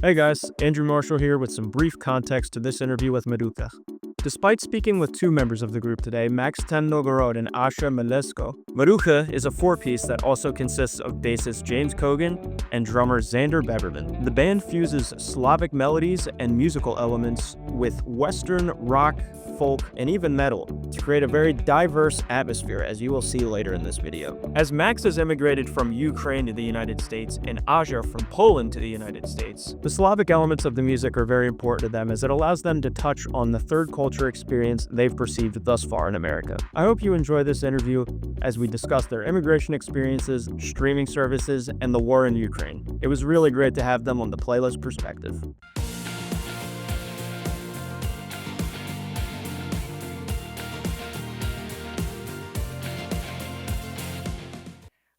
Hey guys, Andrew Marshall here with some brief context to this interview with Maruka. Despite speaking with two members of the group today, Max Ten-Novgorod and Asha Malesko, Maruka is a four-piece that also consists of bassist James Kogan and drummer Xander Beverman. The band fuses Slavic melodies and musical elements with Western rock, folk, and even metal to create a very diverse atmosphere, as you will see later in this video. As Max has immigrated from Ukraine to the United States and Aja from Poland to the United States, the Slavic elements of the music are very important to them as it allows them to touch on the third culture experience they've perceived thus far in America. I hope you enjoy this interview as we discuss their immigration experiences, streaming services, and the war in Ukraine. It was really great to have them on the Playlist Perspective.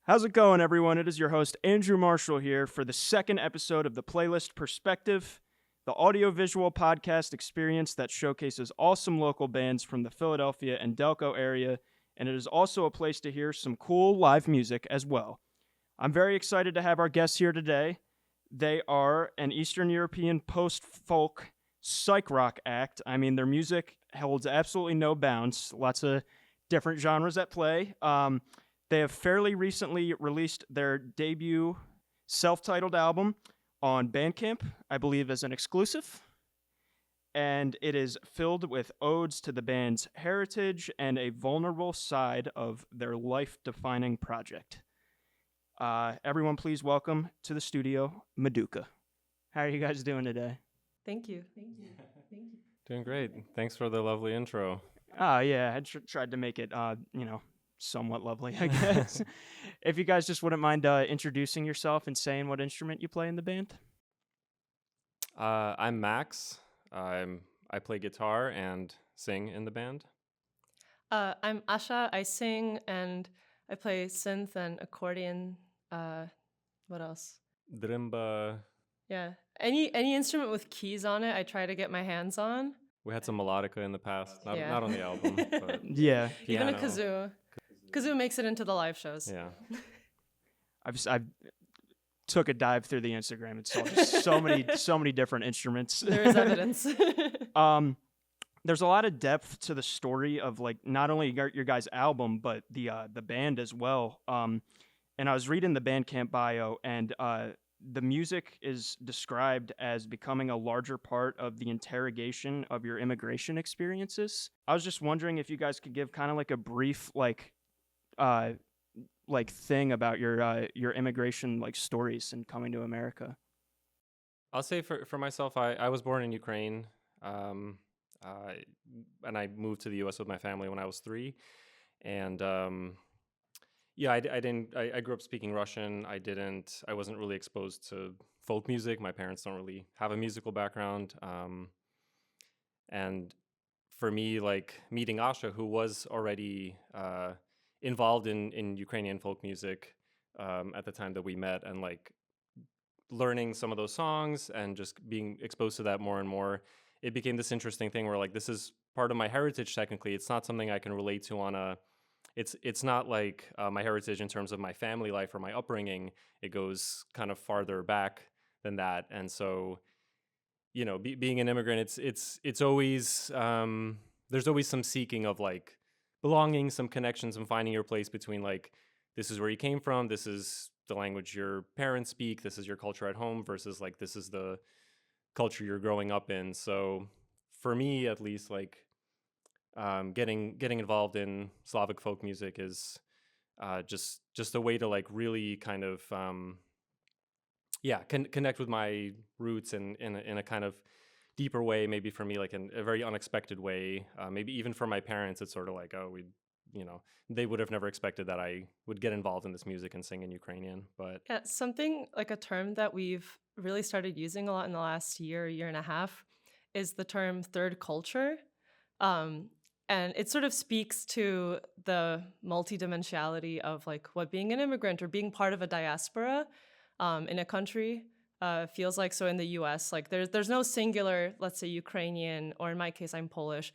How's it going, everyone? It is your host, Andrew Marshall, here for the second episode of the Playlist Perspective, the audio-visual podcast experience that showcases awesome local bands from the Philadelphia and Delco area, and it is also a place to hear some cool live music as well. I'm very excited to have our guests here today. They are an Eastern European post-folk psych rock act. I mean, their music holds absolutely no bounds. Lots of different genres at play. They have fairly recently released their debut self-titled album on Bandcamp, I believe as an exclusive, and it is filled with odes to the band's heritage and a vulnerable side of their life-defining project. Everyone, please welcome to the studio, Maduka. How are you guys doing today? Thank you. Doing great. Thanks for the lovely intro. Yeah, I tried to make it, somewhat lovely, I guess. If you guys just wouldn't mind introducing yourself and saying what instrument you play in the band. I'm Max. I play guitar and sing in the band. I'm Asha. I sing and I play synth and accordion. What else? Drimba. Yeah, any instrument with keys on it, I try to get my hands on. We had some melodica in the past, not Yeah. on the album, but Yeah. Even a piano. kazoo. Kazoo makes it into the live shows. Yeah. I took a dive through the Instagram and saw just so many different instruments. There is evidence. There's a lot of depth to the story of like not only your guys' album but the band as well. And I was reading the Bandcamp bio, and the music is described as becoming a larger part of the interrogation of your immigration experiences. I was just wondering if you guys could give kind of like a brief thing about your immigration like stories and coming to America. I'll say for myself, I was born in Ukraine, and I moved to the U.S. with my family when I was 3, and I grew up speaking Russian. I wasn't really exposed to folk music. My parents don't really have a musical background, and for me, like meeting Asha, who was already involved in Ukrainian folk music at the time that we met, and like learning some of those songs and just being exposed to that more and more, it became this interesting thing where like this is part of my heritage. Technically, it's not something I can relate to on a. It's not like my heritage in terms of my family life or my upbringing. It goes kind of farther back than that, and so being an immigrant, it's always there's always some seeking of like belonging, some connections, and finding your place between like this is where you came from, this is the language your parents speak, this is your culture at home, versus like this is the culture you're growing up in. So for me, at least, like getting involved in Slavic folk music is just a way to like really kind of connect with my roots in a kind of deeper way, maybe for me like in a very unexpected way. Maybe even for my parents, it's sort of like, oh, they would have never expected that I would get involved in this music and sing in Ukrainian. But Yeah, something like a term that we've really started using a lot in the last year and a half is the term third culture. And it sort of speaks to the multidimensionality of like what being an immigrant or being part of a diaspora in a country feels like. So in the US, like there's no singular, let's say Ukrainian, or in my case, I'm Polish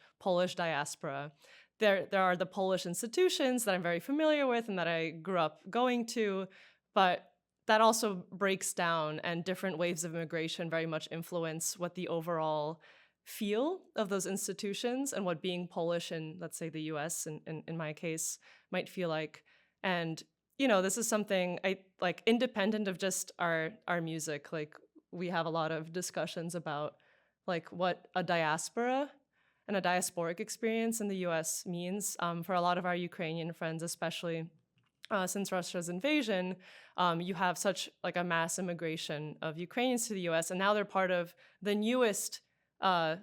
diaspora. There are the Polish institutions that I'm very familiar with and that I grew up going to, but that also breaks down, and different waves of immigration very much influence what the overall feel of those institutions and what being Polish in, let's say, the US, in my case, might feel like. And, this is something I like, independent of just our music. Like, we have a lot of discussions about like what a diaspora and a diasporic experience in the US means for a lot of our Ukrainian friends, especially since Russia's invasion. You have such like a mass immigration of Ukrainians to the US, and now they're part of the newest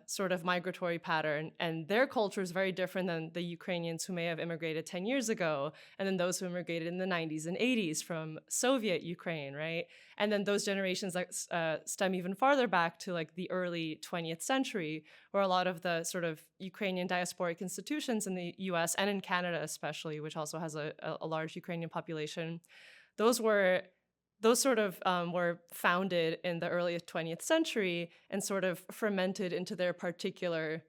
sort of migratory pattern, and their culture is very different than the Ukrainians who may have immigrated 10 years ago, and then those who immigrated in the 90s and 80s from Soviet Ukraine, right? And then those generations like stem even farther back to like the early 20th century, where a lot of the sort of Ukrainian diasporic institutions in the US and in Canada especially, which also has a large Ukrainian population, those sort of were founded in the early 20th century and sort of fermented into their particular,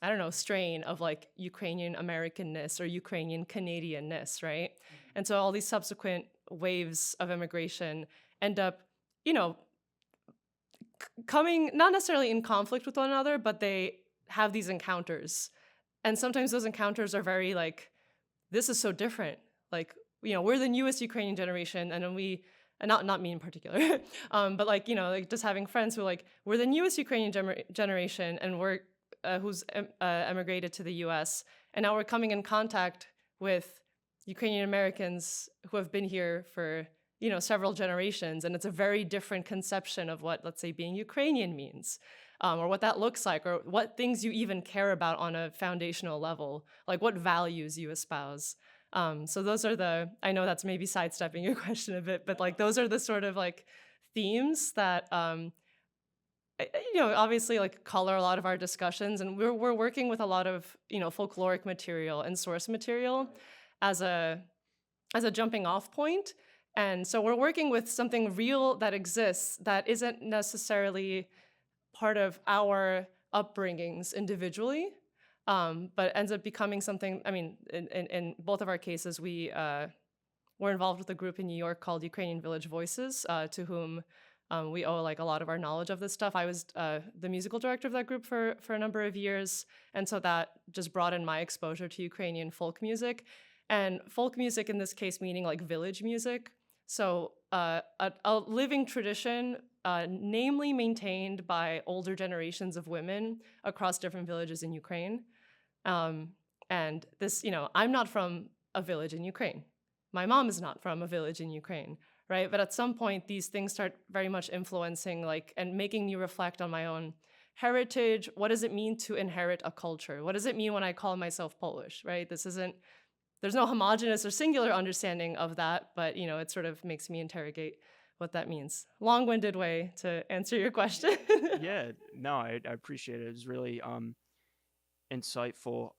I don't know, strain of like Ukrainian Americanness or Ukrainian Canadianness, right? And so all these subsequent waves of immigration end up, coming not necessarily in conflict with one another, but they have these encounters. And sometimes those encounters are very like, this is so different. Like, we're the newest Ukrainian generation, and then and not me in particular, but like, like just having friends who are like, we're the newest Ukrainian generation, and we're who's emigrated to the US, and now we're coming in contact with Ukrainian Americans who have been here for several generations, and it's a very different conception of what, let's say, being Ukrainian means, or what that looks like, or what things you even care about on a foundational level, like what values you espouse. So those are I know that's maybe sidestepping your question a bit, but like those are the sort of like themes that, obviously like color a lot of our discussions. And we're working with a lot of, folkloric material and source material as a jumping off point. And so we're working with something real that exists that isn't necessarily part of our upbringings individually, but ends up becoming something. I mean, in both of our cases, we were involved with a group in New York called Ukrainian Village Voices, to whom we owe like a lot of our knowledge of this stuff. I was the musical director of that group for a number of years, and so that just broadened my exposure to Ukrainian folk music. And folk music in this case meaning like village music. So a living tradition, namely maintained by older generations of women across different villages in Ukraine. And this, I'm not from a village in Ukraine. My mom is not from a village in Ukraine, right? But at some point, these things start very much influencing, like, and making me reflect on my own heritage. What does it mean to inherit a culture? What does it mean when I call myself Polish, right? There's no homogenous or singular understanding of that, but, it sort of makes me interrogate what that means. Long-winded way to answer your question. Yeah, no, I appreciate it. It was really insightful.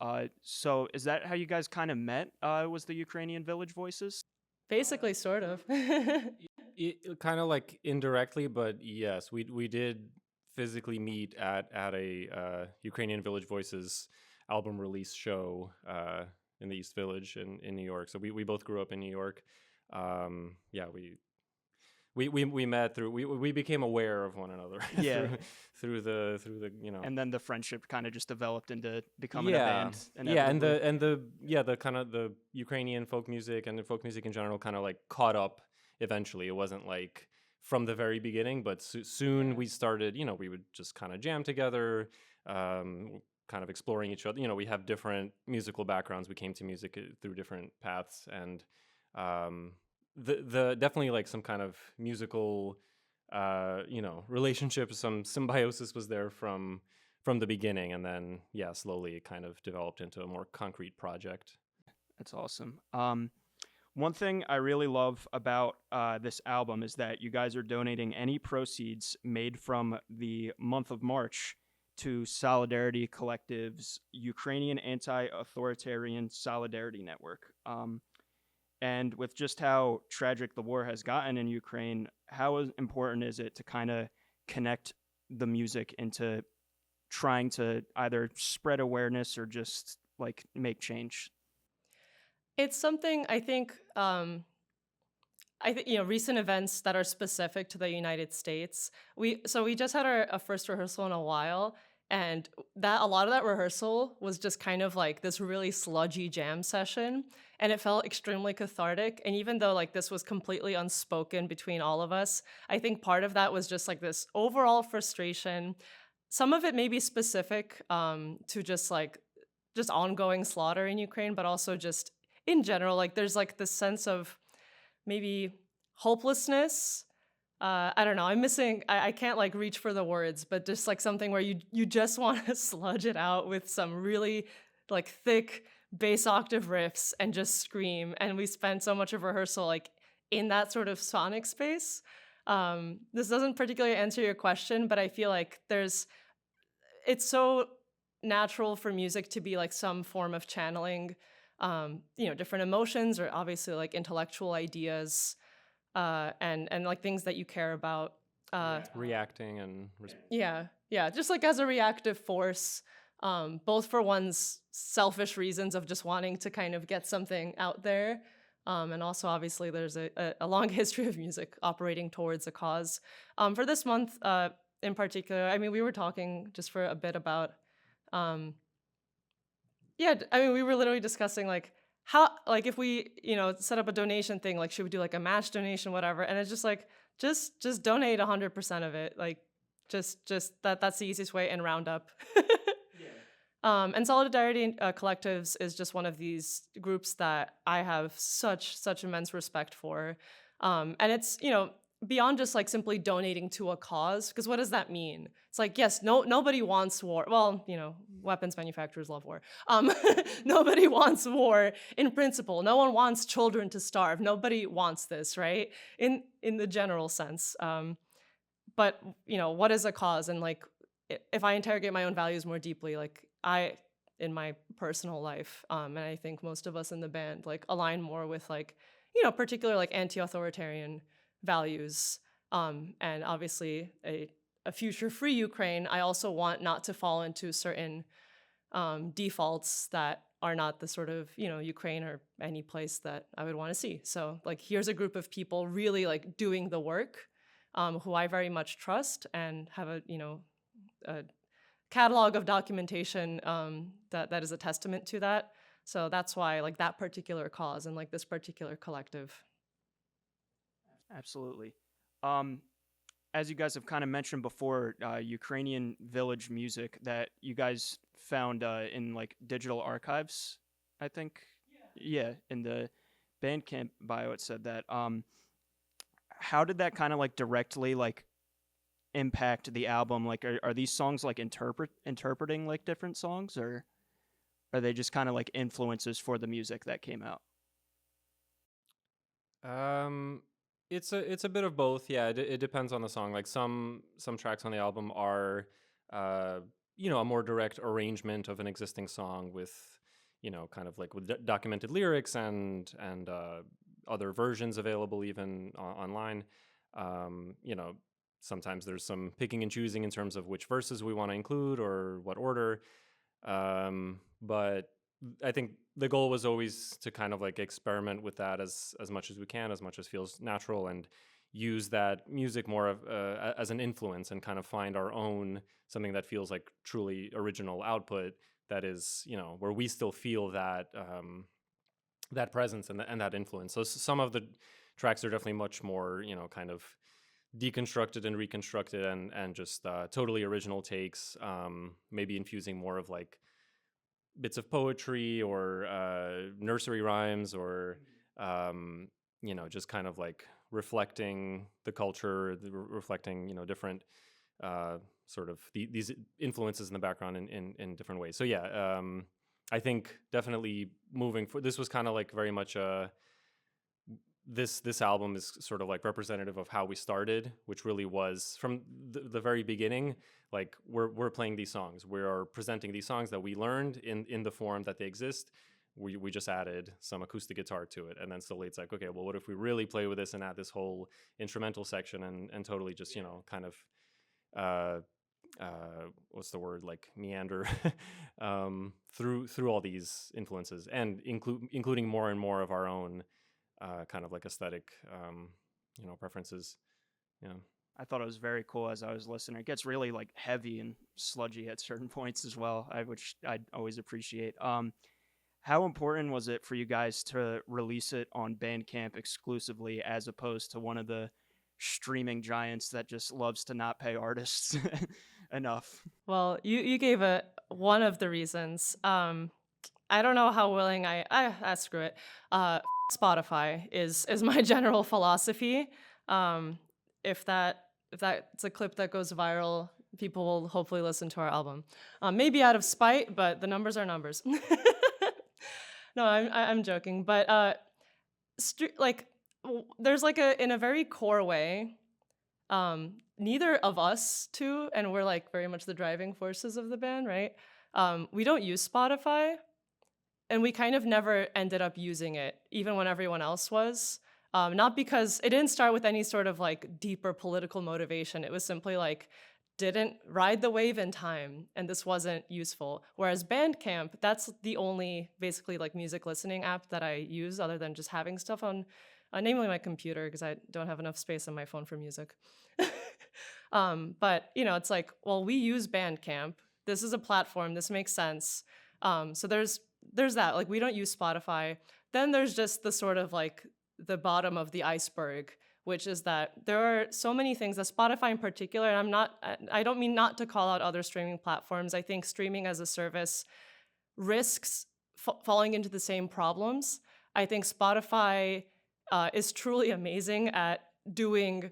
So is that how you guys kind of met? Was the Ukrainian Village Voices? Basically, sort of. It kind of like indirectly, but yes, we did physically meet at a Ukrainian Village Voices album release show in the East Village in New York. So we both grew up in New York. Yeah, we met through we became aware of one another. Yeah. through the And then the friendship kind of just developed into becoming a yeah band. the kind of the Ukrainian folk music and the folk music in general kind of like caught up eventually. It wasn't like from the very beginning, but soon we started, we would just kind of jam together, kind of exploring each other. We have different musical backgrounds. We came to music through different paths, and the definitely like some kind of musical relationship, some symbiosis was there from the beginning, and then slowly it kind of developed into a more concrete project. That's awesome. One thing I really love about this album is that you guys are donating any proceeds made from the month of March to Solidarity Collective's Ukrainian Anti-Authoritarian Solidarity Network. And with just how tragic the war has gotten in Ukraine, how important is it to kind of connect the music into trying to either spread awareness or just like make change? It's something I think, I think, recent events that are specific to the United States. We just had our first rehearsal in a while, and that a lot of that rehearsal was just kind of like this really sludgy jam session, and it felt extremely cathartic. And even though like this was completely unspoken between all of us, I think part of that was just like this overall frustration. Some of it may be specific to just ongoing slaughter in Ukraine, but also just in general, like there's like this sense of maybe hopelessness. I don't know. I'm missing. I can't like reach for the words, but just like something where you just want to sludge it out with some really like thick bass octave riffs and just scream. And we spent so much of rehearsal like in that sort of sonic space. This doesn't particularly answer your question, but I feel like it's so natural for music to be like some form of channeling different emotions or obviously like intellectual ideas and like things that you care about. Reacting and Yeah, just like as a reactive force, both for one's selfish reasons of just wanting to kind of get something out there, and also obviously there's a long history of music operating towards a cause. For this month in particular, I mean, we were talking just for a bit about I mean, we were literally discussing like how, like if we, set up a donation thing, like should we do like a match donation, whatever. And it's just like, just donate 100% of it. Like just that's the easiest way and round up. And Solidarity Collectives is just one of these groups that I have such immense respect for. And it's, beyond just like simply donating to a cause, because what does that mean? It's like, yes, nobody wants war. Well, weapons manufacturers love war. Nobody wants war in principle. No one wants children to starve. Nobody wants this, right? In the general sense. But what is a cause? And like, if I interrogate my own values more deeply, like in my personal life, and I think most of us in the band like align more with like, particular like anti-authoritarian values, and obviously a future-free Ukraine. I also want not to fall into certain defaults that are not the sort of, Ukraine or any place that I would want to see. So like, here's a group of people really like doing the work, who I very much trust and have a catalog of documentation that is a testament to that. So that's why like that particular cause and like this particular collective. Absolutely. As you guys have kind of mentioned before, Ukrainian village music that you guys found in like digital archives, I think. Yeah, in the Bandcamp bio it said that. How did that kind of like directly like impact the album? Like, are these songs like interpreting like different songs, or are they just kind of like influences for the music that came out? It's a bit of both. Yeah, it depends on the song. Like some tracks on the album are, a more direct arrangement of an existing song with, kind of like with documented lyrics and other versions available even online. Sometimes there's some picking and choosing in terms of which verses we want to include or what order. But I think the goal was always to kind of like experiment with that as much as we can, as much as feels natural, and use that music more of as an influence and kind of find our own something that feels like truly original output that is, where we still feel that that presence and that influence. So some of the tracks are definitely much more, kind of deconstructed and reconstructed and just totally original takes, maybe infusing more of like bits of poetry or nursery rhymes or just kind of like reflecting the culture, reflecting different sort of these influences in the background in different ways. So yeah, I think definitely moving for this was kind of like very much this album is sort of like representative of how we started, which really was from the very beginning. Like we're playing these songs, we are presenting these songs that we learned in the form that they exist. We just added some acoustic guitar to it, and then slowly it's like, okay, well, what if we really play with this and add this whole instrumental section and totally just kind of what's the word, like meander through all these influences and including more and more of our own kind of like aesthetic, preferences. Yeah. I thought it was very cool as I was listening. It gets really like heavy and sludgy at certain points as well, which I always appreciate. How important was it for you guys to release it on Bandcamp exclusively as opposed to one of the streaming giants that just loves to not pay artists enough? Well, you gave one of the reasons. I don't know how willing screw it. Spotify is my general philosophy. If that's a clip that goes viral, people will hopefully listen to our album. Maybe out of spite, but the numbers are numbers. No, I'm joking. But there's like in a very core way, neither of us two, and we're like very much the driving forces of the band, right? We don't use Spotify, and we kind of never ended up using it, even when everyone else was. Not because it didn't start with any sort of like deeper political motivation. It was simply like, didn't ride the wave in time, and this wasn't useful. Whereas Bandcamp, that's the only basically like music listening app that I use other than just having stuff on, namely my computer, because I don't have enough space on my phone for music. But it's like, well, we use Bandcamp. This is a platform. This makes sense. So there's that. Like, we don't use Spotify. Then there's just the sort of like the bottom of the iceberg, which is that there are so many things that Spotify in particular, and I don't mean not to call out other streaming platforms. I think streaming as a service risks falling into the same problems. I think Spotify is truly amazing at doing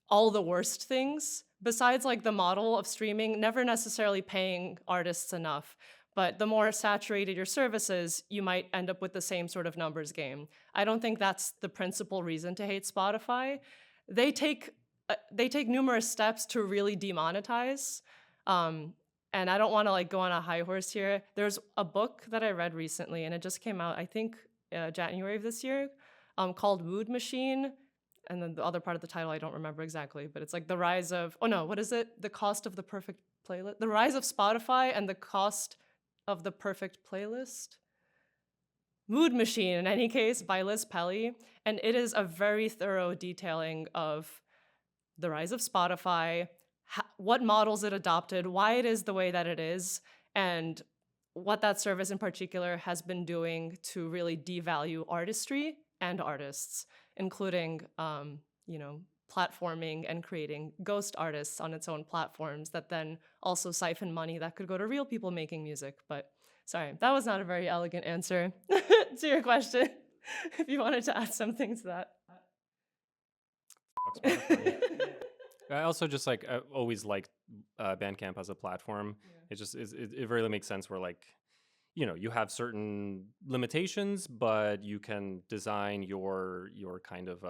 all the worst things, besides like the model of streaming, never necessarily paying artists enough. But the more saturated your service is, you might end up with the same sort of numbers game. I don't think that's the principal reason to hate Spotify. They take numerous steps to really demonetize. And I don't want to like go on a high horse here. There's a book that I read recently, and it just came out, I think, January of this year, called Mood Machine. And then the other part of the title I don't remember exactly, but it's like the rise of, the cost of the perfect playlist, the rise of Spotify and the cost of the perfect playlist. Mood Machine, in any case, by Liz Pelly. And it is a very thorough detailing of the rise of Spotify, what models it adopted, why it is the way that it is, and what that service in particular has been doing to really devalue artistry and artists, including, platforming and creating ghost artists on its own platforms that then also siphon money that could go to real people making music. But sorry, that was not a very elegant answer to your question. If you wanted to add something to that. I also just like always liked Bandcamp as a platform. Yeah. It really makes sense where like, you have certain limitations, but you can design your kind of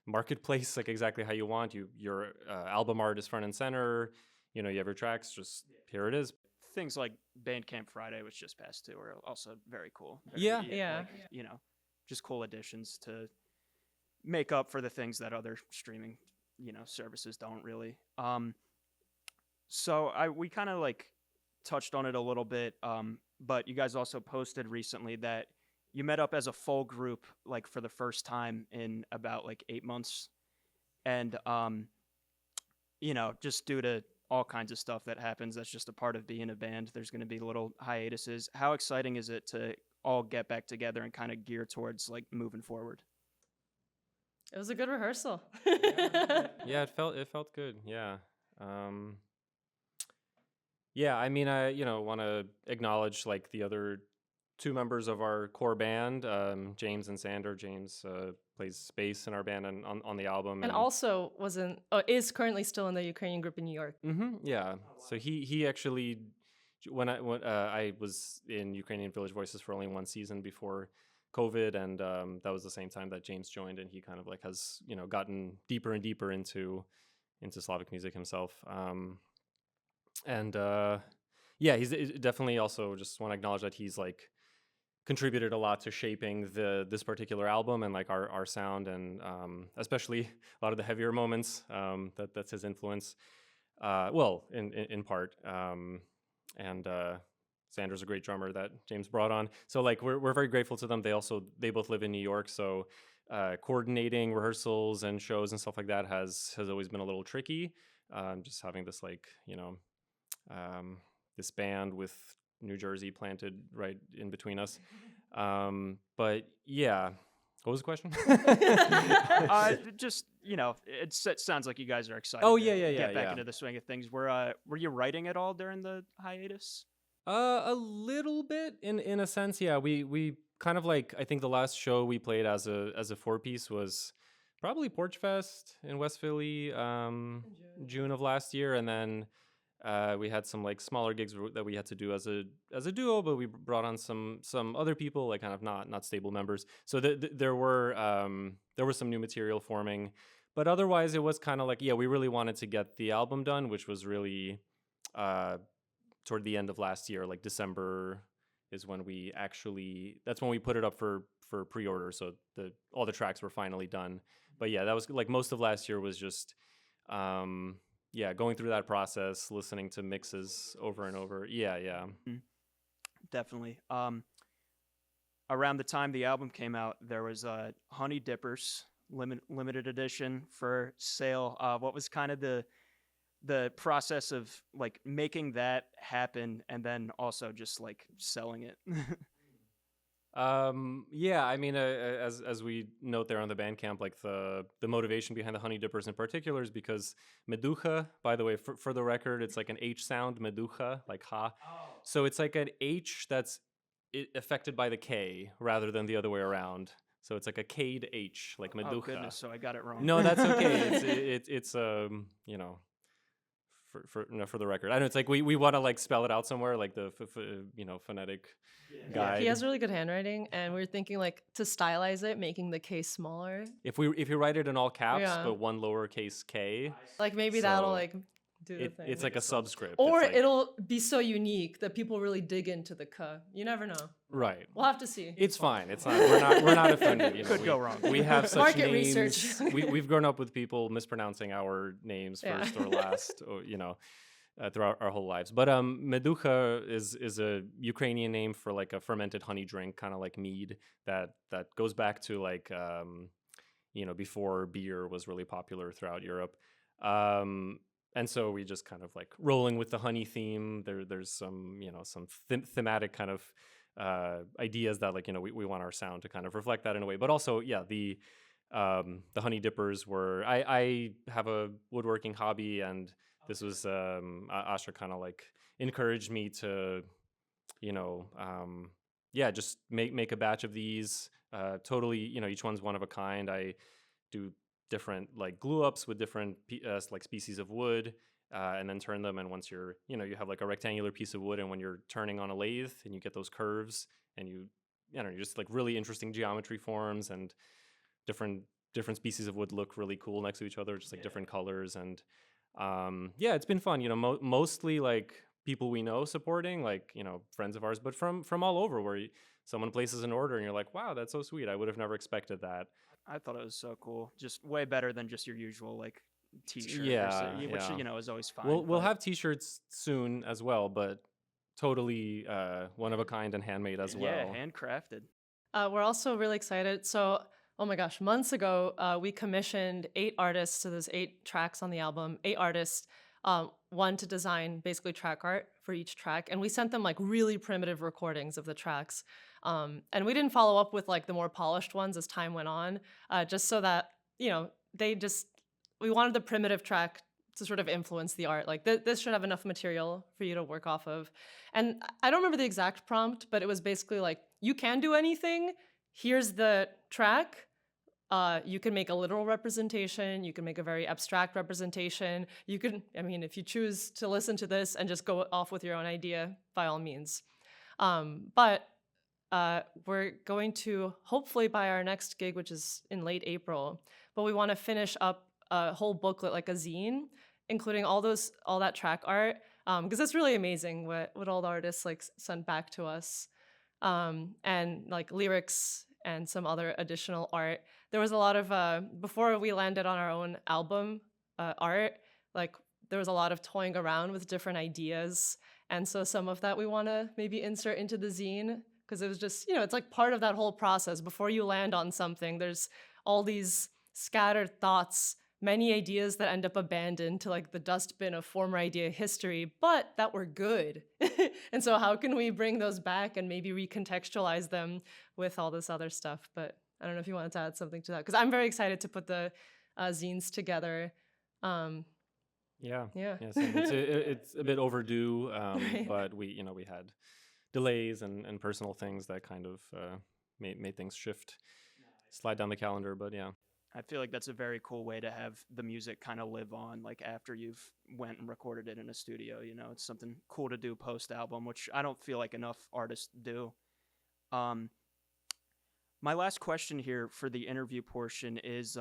marketplace like exactly how you want. Your album art is front and center. You have your tracks. Just here it is. Things like Bandcamp Friday, which just passed too, are also very cool. Yeah. Like, just cool additions to make up for the things that other streaming, services don't really. So we kind of like touched on it a little bit, but you guys also posted recently that you met up as a full group, like for the first time in about like 8 months. And, just due to all kinds of stuff that happens, that's just a part of being a band. There's going to be little hiatuses. How exciting is it to all get back together and kind of gear towards like moving forward? It was a good rehearsal. Yeah, it felt good. Yeah. Yeah, I mean, I want to acknowledge like the other two members of our core band, James and Sander. James plays bass in our band and on the album, and also is currently still in the Ukrainian group in New York. Mm-hmm, yeah. So he actually, when I was in Ukrainian Village Voices for only one season before COVID, and that was the same time that James joined, and he kind of like has gotten deeper and deeper into Slavic music himself. And he's definitely also just want to acknowledge that he's like contributed a lot to shaping this particular album and like our sound, and especially a lot of the heavier moments. That's his influence. In part. And Sander's a great drummer that James brought on. So like we're very grateful to them. They both live in New York, so coordinating rehearsals and shows and stuff like that has always been a little tricky. Just having this this band with New Jersey planted right in between us. But yeah, what was the question? Just it sounds like you guys are excited. Oh, to yeah, get back yeah. into the swing of things. Were you writing at all during the hiatus? A little bit in a sense, yeah. We kind of like, I think the last show we played as a 4-piece was probably Porch Fest in West Philly, June of last year, and then we had some like smaller gigs that we had to do as a duo, but we brought on some other people, like kind of not stable members. So there were some new material forming, but otherwise it was kind of like, yeah, we really wanted to get the album done, which was really toward the end of last year, like December is when that's when we put it up for pre-order. So all the tracks were finally done. But yeah, that was like most of last year was just going through that process, listening to mixes over and over. Yeah. Definitely. Around the time the album came out, there was Honey Dippers limited edition for sale. What was kind of the process of like making that happen, and then also just like selling it? Yeah, I mean, as we note there on the Bandcamp, like the motivation behind the Honey Dippers in particular is because Meducha, by the way, for the record, it's like an H sound, Meducha, like ha. So it's like an H that's affected by the K rather than the other way around. So it's like a K'd H, like Meducha. Oh goodness, so I got it wrong. No, that's okay. It's for the record, I know it's like we want to like spell it out somewhere, like the phonetic guide. He has really good handwriting, and we were thinking like to stylize it, making the K smaller. If you write it in all caps, Yeah. but one lowercase k, Like maybe So that'll like do the thing. it's like a subscript. or It's like- it'll be so unique that people really dig into the K. You never know. right. We'll have to see. It's fine. It's not. We're not offended. Could go wrong. We have such Market names. research. We've grown up with people mispronouncing our names Yeah. first or last, or throughout our whole lives. But Meducha is a Ukrainian name for like a fermented honey drink, kind of like mead that goes back to like before beer was really popular throughout Europe. And so we just kind of like rolling with the honey theme. There's some thematic kind of ideas that like we want our sound to kind of reflect that in a way. But also, yeah, the Honey Dippers were, I have a woodworking hobby, and this was Asha kind of like encouraged me to just make a batch of these. Totally, each one's one of a kind. I do different like glue ups with different like species of wood, and then turn them. And once you have like a rectangular piece of wood, and when you're turning on a lathe and you get those curves, and you just like really interesting geometry forms, and different species of wood look really cool next to each other, just like different colors. And it's been fun. Mostly like people we know supporting, like friends of ours, but from all over, where someone places an order and you're like, wow, that's so sweet. I would have never expected that. I thought it was so cool. Just way better than just your usual like t-shirt. Yeah, which yeah. Is always fine. We'll but- have t-shirts soon as well, but totally one of a kind and handmade as well. Yeah, handcrafted. We're also really excited. So, oh my gosh, months ago, we commissioned 8 artists. So there's 8 tracks on the album, 8 artists, one to design basically track art for each track. And we sent them like really primitive recordings of the tracks. And we didn't follow up with like the more polished ones as time went on, just so that, we wanted the primitive track to sort of influence the art. Like this should have enough material for you to work off of. And I don't remember the exact prompt, but it was basically like, you can do anything. Here's the track. You can make a literal representation. You can make a very abstract representation. You can, if you choose to listen to this and just go off with your own idea, by all means. But we're going to hopefully by our next gig, which is in late April, but we want to finish up a whole booklet, like a zine, including all that track art, because it's really amazing what all the artists like sent back to us, and like lyrics and some other additional art. There was a lot of before we landed on our own album art, like there was a lot of toying around with different ideas, and so some of that we want to maybe insert into the zine, because it was just it's like part of that whole process. Before you land on something, there's all these scattered thoughts, many ideas that end up abandoned to like the dustbin of former idea history, but that were good. And so how can we bring those back and maybe recontextualize them with all this other stuff? But I don't know if you wanted to add something to that, because I'm very excited to put the zines together. Yeah. Yeah. Yes, and it's a bit overdue, Right. but we had delays and personal things that kind of made things shift, slide down the calendar. But yeah, I feel like that's a very cool way to have the music kind of live on, like after you've went and recorded it in a studio. You know, it's something cool to do post album, which I don't feel like enough artists do. Um, my last question here for the interview portion is,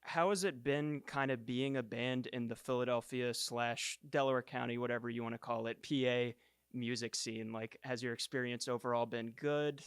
how has it been kind of being a band in the Philadelphia / Delaware County, whatever you want to call it, PA music scene? Like, has your experience overall been good?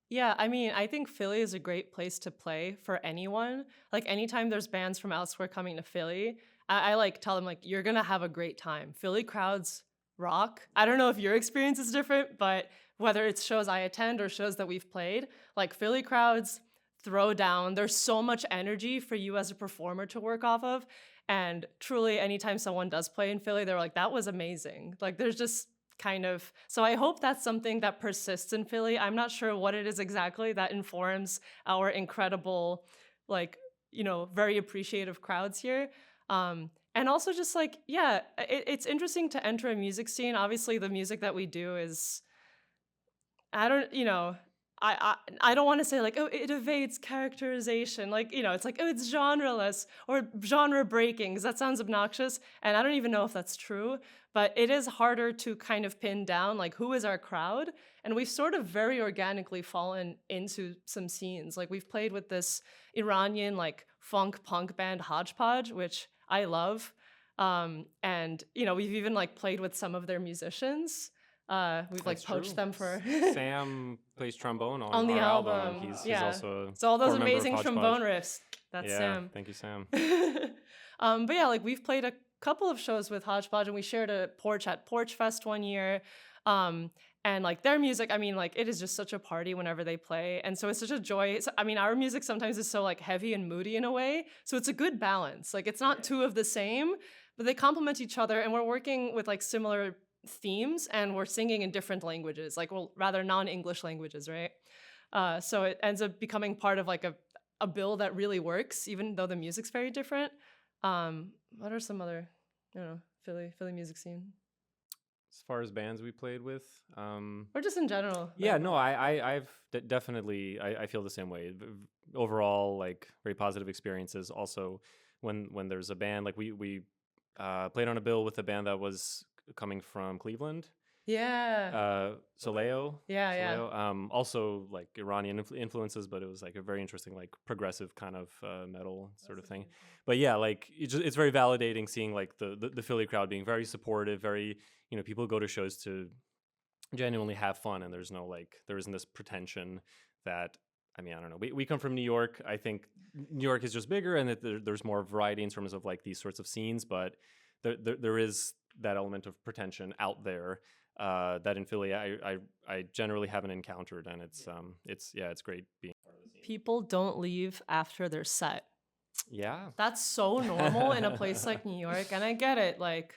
Yeah, I mean, I think Philly is a great place to play for anyone. Like anytime there's bands from elsewhere coming to Philly, I like tell them like you're gonna have a great time. Philly crowds rock. I don't know if your experience is different, but whether it's shows I attend or shows that we've played, like Philly crowds throw down. There's so much energy for you as a performer to work off of. And truly, anytime someone does play in Philly, they're like, that was amazing. Like there's just kind of, so I hope that's something that persists in Philly. I'm not sure what it is exactly that informs our incredible, like, you know, very appreciative crowds here. And also just like, yeah, it's interesting to enter a music scene. Obviously the music that we do is, I don't, you know, I don't want to say like, oh, it evades characterization. Like, you know, it's like, oh, it's genreless or genre breaking, because that sounds obnoxious. And I don't even know if that's true, but it is harder to kind of pin down like who is our crowd. And we've sort of very organically fallen into some scenes. Like we've played with this Iranian like funk punk band Hodgepodge, which I love. And, you know, we've even like played with some of their musicians. We've like that's poached true. them for Sam plays trombone on the our album, album. and he's Yeah. also a So all those core member of amazing Hodgepodge. trombone riffs. That's Yeah, Sam. thank you, Sam. But yeah, like we've played a couple of shows with Hodgepodge, and we shared a porch at Porch Fest one year. And like their music, I mean, like it is just such a party whenever they play, and so it's such a joy. I mean, our music sometimes is so like heavy and moody in a way, so it's a good balance. Like it's not two of the same, but they complement each other, and we're working with like similar themes, and we're singing in different languages, like well, rather non-English languages, right? So it ends up becoming part of like a bill that really works, even though the music's very different. What are some other, I don't know, Philly music scene, As far as bands we played with, or just in general? yeah, no, I've definitely I feel the same way. Overall, like very positive experiences. Also, when there's a band like we played on a bill with a band that was coming from Cleveland, Yeah. Soleo. Yeah. Soleo. Also like Iranian influences, but it was like a very interesting like progressive kind of metal sort of thing. But yeah, like it's very validating seeing like the Philly crowd being very supportive, very, you know, people go to shows to genuinely have fun, and there's no like, there isn't this pretension that, I mean, I don't know. We come from New York. I think New York is just bigger, and that there's more variety in terms of like these sorts of scenes. But there is that element of pretension out there that in Philly I generally haven't encountered, and it's great being part of the scene. People don't leave after their set. Yeah, That's so normal in a place like New York, and I get it. Like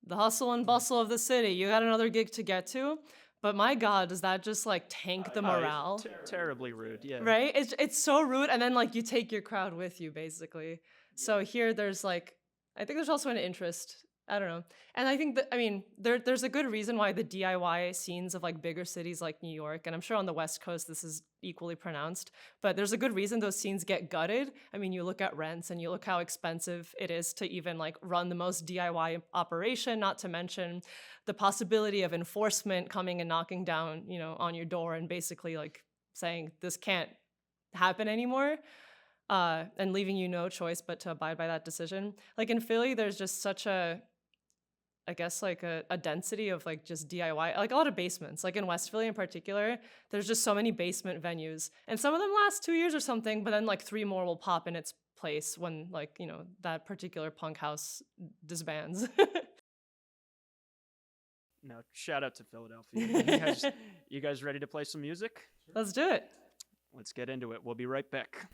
the hustle and bustle of the city, you got another gig to get to. But my God, does that just like tank the morale? Terribly rude, yeah. Right? It's so rude, and then like you take your crowd with you, basically. So here, there's like, I think there's also an interest. I don't know, and I think that, I mean, there's a good reason why the DIY scenes of like bigger cities like New York, and I'm sure on the West Coast this is equally pronounced, but there's a good reason those scenes get gutted. I mean, you look at rents and you look how expensive it is to even like run the most DIY operation, not to mention the possibility of enforcement coming and knocking down, you know, on your door and basically like saying this can't happen anymore. And leaving you no choice but to abide by that decision. Like in Philly, there's just such a, I guess like a density of like just DIY, like a lot of basements. Like in West Philly in particular, there's just so many basement venues, and some of them last 2 years or something, but then like 3 more will pop in its place when like, you know, that particular punk house disbands. No, shout out to Philadelphia. You guys ready to play some music? Let's do it. Let's get into it. We'll be right back.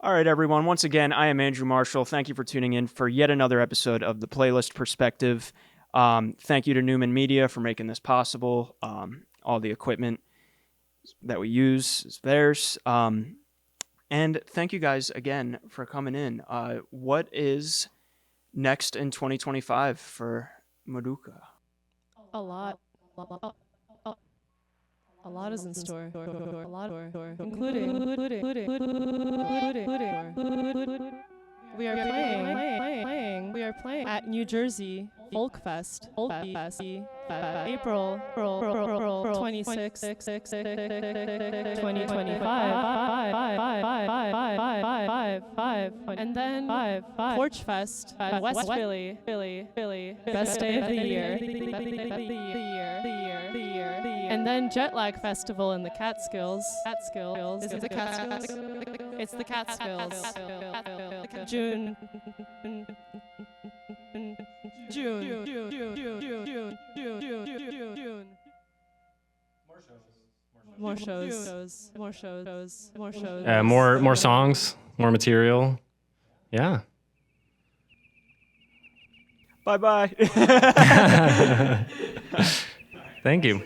All right, everyone. Once again, I am Andrew Marshall. Thank you for tuning in for yet another episode of the Playlist Perspective. Thank you to Newman Media for making this possible. All the equipment that we use is theirs. And thank you guys again for coming in. What is next in 2025 for Madoka? A lot. A lot is in store. A lot, including. We are playing at New Jersey Folk Fest. April 26, 2025. And then Porch Fest at West Philly. Best day of the year. And then Jetlag Festival in the Catskills. Is it the Catskills? It's the Catskills. June. More shows. More songs, more material. Yeah. Bye-bye. Thank you.